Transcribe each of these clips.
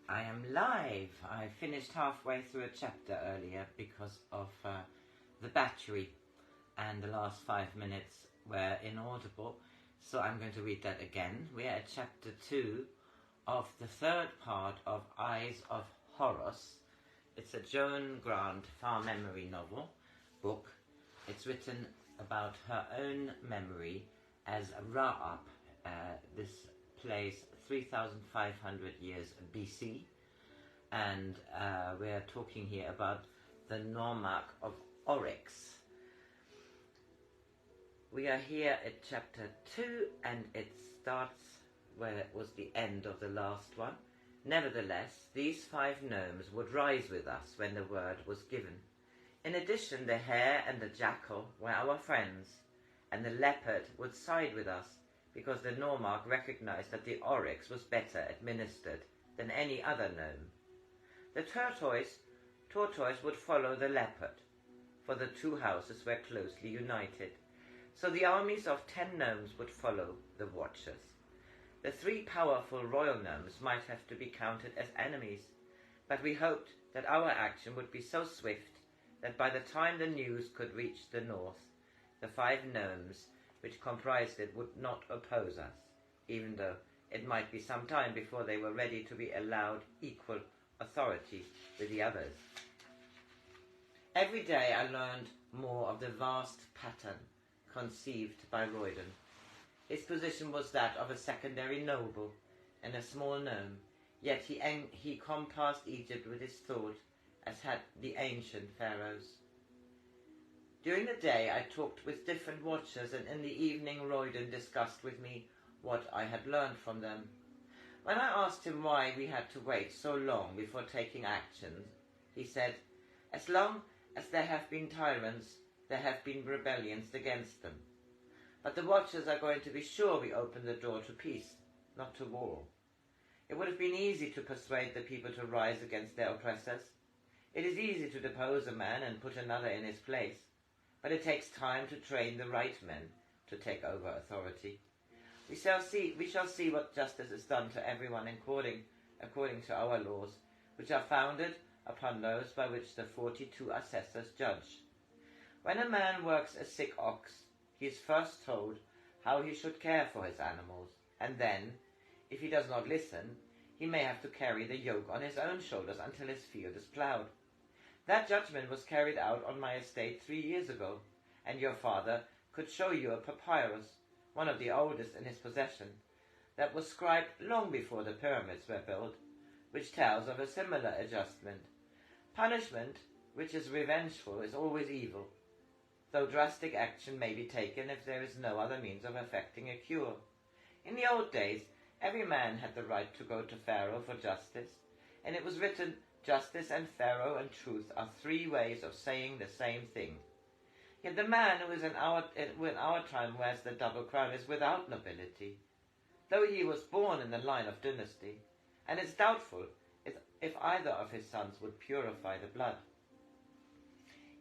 I am live. I finished halfway through a chapter earlier because of the battery, and the last 5 minutes were inaudible, so I'm going to read that again. We are at chapter 2 of the third part of Eyes of Horus. It's a Joan Grant farm memory book. It's written about her own memory as Ra-up, this place 3,500 years BC, and we're talking here about the Nomarch of Oryx. We are here at chapter 2, and it starts where it was the end of the last one. Nevertheless, these 5 gnomes would rise with us when the word was given. In addition, the hare and the jackal were our friends, and the leopard would side with us, because the Nomarch recognized that the oryx was better administered than any other gnome. The tortoise would follow the leopard, for the 2 houses were closely united. So the armies of 10 gnomes would follow the watchers. The 3 powerful royal gnomes might have to be counted as enemies, but we hoped that our action would be so swift that by the time the news could reach the north, the 5 gnomes which comprised it would not oppose us, even though it might be some time before they were ready to be allowed equal authority with the others. Every day I learned more of the vast pattern conceived by Royden. His position was that of a secondary noble and a small gnome, yet he compassed Egypt with his thought, as had the ancient pharaohs. During the day I talked with different watchers, and in the evening Royden discussed with me what I had learned from them. When I asked him why we had to wait so long before taking action, he said, "As long as there have been tyrants, there have been rebellions against them. But the watchers are going to be sure we open the door to peace, not to war. It would have been easy to persuade the people to rise against their oppressors. It is easy to depose a man and put another in his place, but it takes time to train the right men to take over authority. We shall see what justice is done to everyone according to our laws, which are founded upon those by which the 42 assessors judge. When a man works a sick ox, he is first told how he should care for his animals, and then, if he does not listen, he may have to carry the yoke on his own shoulders until his field is ploughed. That judgment was carried out on my estate 3 years ago, and your father could show you a papyrus, one of the oldest in his possession, that was scribed long before the pyramids were built, which tells of a similar adjustment. Punishment, which is revengeful, is always evil, though drastic action may be taken if there is no other means of effecting a cure. In the old days, every man had the right to go to Pharaoh for justice, and it was written, justice and Pharaoh and truth are 3 ways of saying the same thing. Yet the man who in our time wears the double crown is without nobility, though he was born in the line of dynasty, and it's doubtful if either of his sons would purify the blood.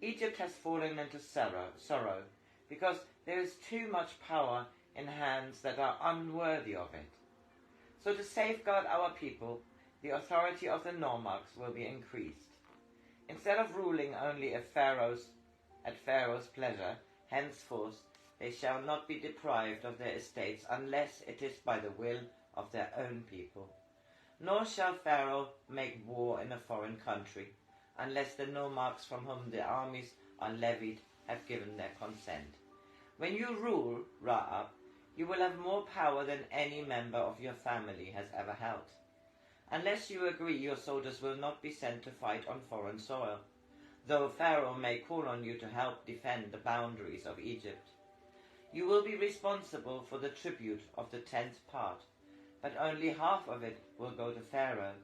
Egypt has fallen into sorrow, because there is too much power in hands that are unworthy of it. So to safeguard our people, the authority of the Nomarchs will be increased. Instead of ruling only at Pharaoh's pleasure, henceforth they shall not be deprived of their estates unless it is by the will of their own people. Nor shall Pharaoh make war in a foreign country, unless the Nomarchs from whom the armies are levied have given their consent. When you rule, Ra-up, you will have more power than any member of your family has ever held. Unless you agree, your soldiers will not be sent to fight on foreign soil, though Pharaoh may call on you to help defend the boundaries of Egypt. You will be responsible for the tribute of the 10th part, but only half of it will go to Pharaoh,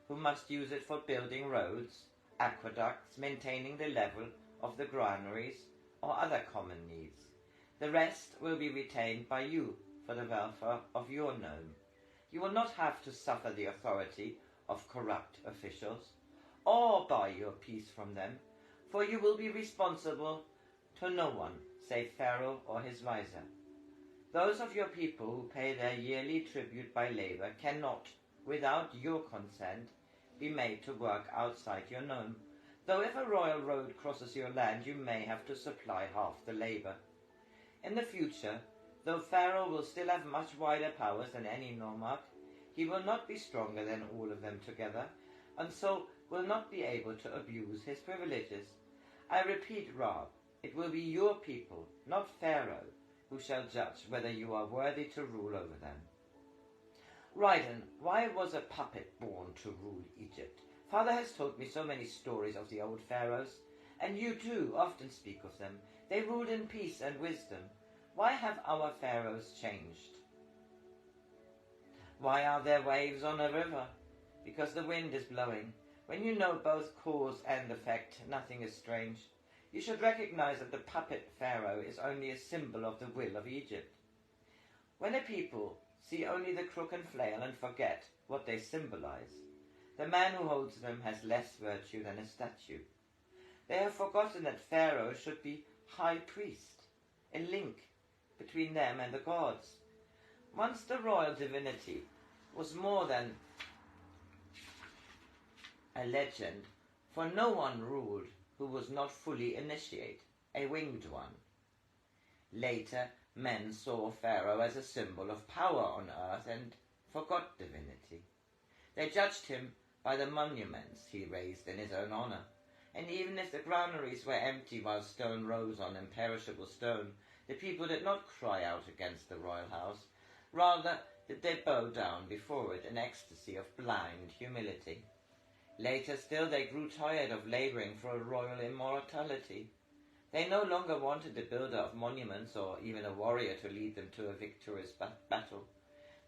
who must use it for building roads, aqueducts, maintaining the level of the granaries, or other common needs. The rest will be retained by you for the welfare of your gnome. You will not have to suffer the authority of corrupt officials, or buy your peace from them, for you will be responsible to no one save Pharaoh or his vizier. Those of your people who pay their yearly tribute by labor cannot, without your consent, be made to work outside your nome, though if a royal road crosses your land, you may have to supply half the labour. In the future, though Pharaoh will still have much wider powers than any nomarch, he will not be stronger than all of them together, and so will not be able to abuse his privileges. I repeat, Ra, it will be your people, not Pharaoh, who shall judge whether you are worthy to rule over them. Raiden, why was a puppet born to rule Egypt? Father has told me so many stories of the old pharaohs, and you too often speak of them. They ruled in peace and wisdom. Why have our pharaohs changed? Why are there waves on a river? Because the wind is blowing. When you know both cause and effect, nothing is strange. You should recognize that the puppet pharaoh is only a symbol of the will of Egypt. When a people see only the crook and flail and forget what they symbolize, the man who holds them has less virtue than a statue. They have forgotten that Pharaoh should be high priest, a link between them and the gods. Once the royal divinity was more than a legend, for no one ruled who was not fully initiate, a winged one. Later, men saw Pharaoh as a symbol of power on earth and forgot divinity. They judged him by the monuments he raised in his own honor, and even if the granaries were empty while stone rose on imperishable stone, the people did not cry out against the royal house. Rather did they bow down before it in ecstasy of blind humility. Later still they grew tired of labouring for a royal immortality. They no longer wanted the builder of monuments or even a warrior to lead them to a victorious battle.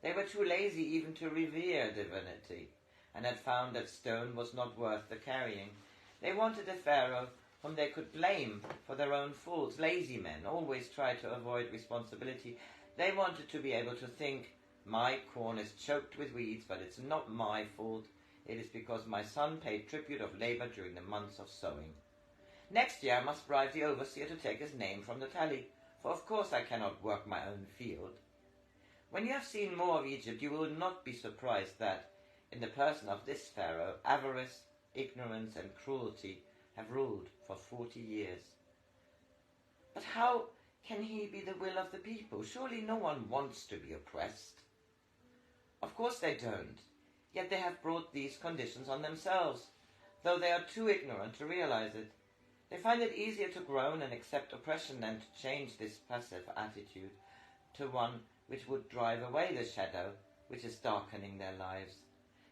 They were too lazy even to revere divinity, and had found that stone was not worth the carrying. They wanted a pharaoh whom they could blame for their own faults. Lazy men always try to avoid responsibility. They wanted to be able to think, my corn is choked with weeds, but it's not my fault. It is because my son paid tribute of labour during the months of sowing. Next year I must bribe the overseer to take his name from the tally, for of course I cannot work my own field. When you have seen more of Egypt, you will not be surprised that, in the person of this pharaoh, avarice, ignorance and cruelty have ruled for 40 years. But how can he be the will of the people? Surely no one wants to be oppressed. Of course they don't, yet they have brought these conditions on themselves, though they are too ignorant to realize it. They find it easier to groan and accept oppression than to change this passive attitude to one which would drive away the shadow which is darkening their lives.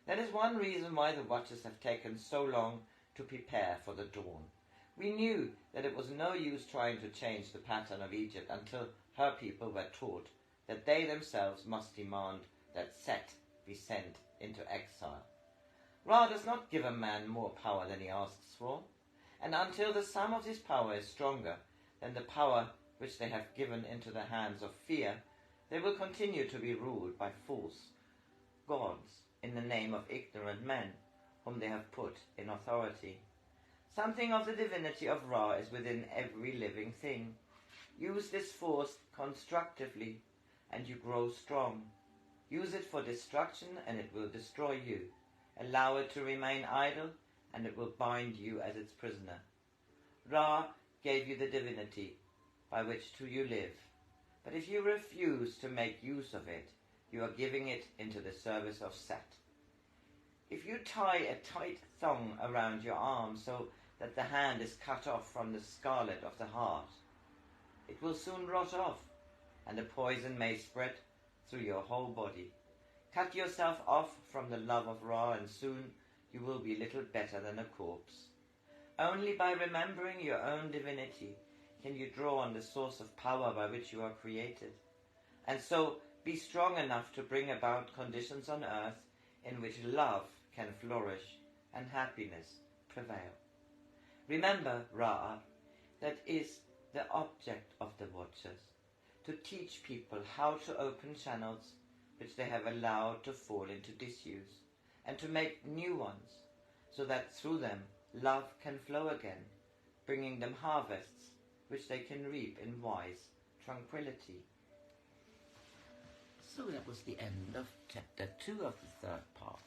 That is one reason why the watchers have taken so long to prepare for the dawn. We knew that it was no use trying to change the pattern of Egypt until her people were taught that they themselves must demand that Set be sent into exile. Ra does not give a man more power than he asks for, and until the sum of his power is stronger than the power which they have given into the hands of fear, they will continue to be ruled by false gods in the name of ignorant men whom they have put in authority. Something of the divinity of Ra is within every living thing. Use this force constructively and you grow strong. Use it for destruction and it will destroy you. Allow it to remain idle and it will bind you as its prisoner. Ra gave you the divinity by which to you live, but if you refuse to make use of it, you are giving it into the service of Set. If you tie a tight thong around your arm so that the hand is cut off from the scarlet of the heart, it will soon rot off, and the poison may spread through your whole body. Cut yourself off from the love of Ra, and soon you will be little better than a corpse. Only by remembering your own divinity can you draw on the source of power by which you are created, and so be strong enough to bring about conditions on earth in which love can flourish and happiness prevail. Remember, Ra, that is the object of the Watchers, to teach people how to open channels which they have allowed to fall into disuse, and to make new ones, so that through them love can flow again, bringing them harvests which they can reap in wise tranquility. So that was the end of chapter 2 of the third part.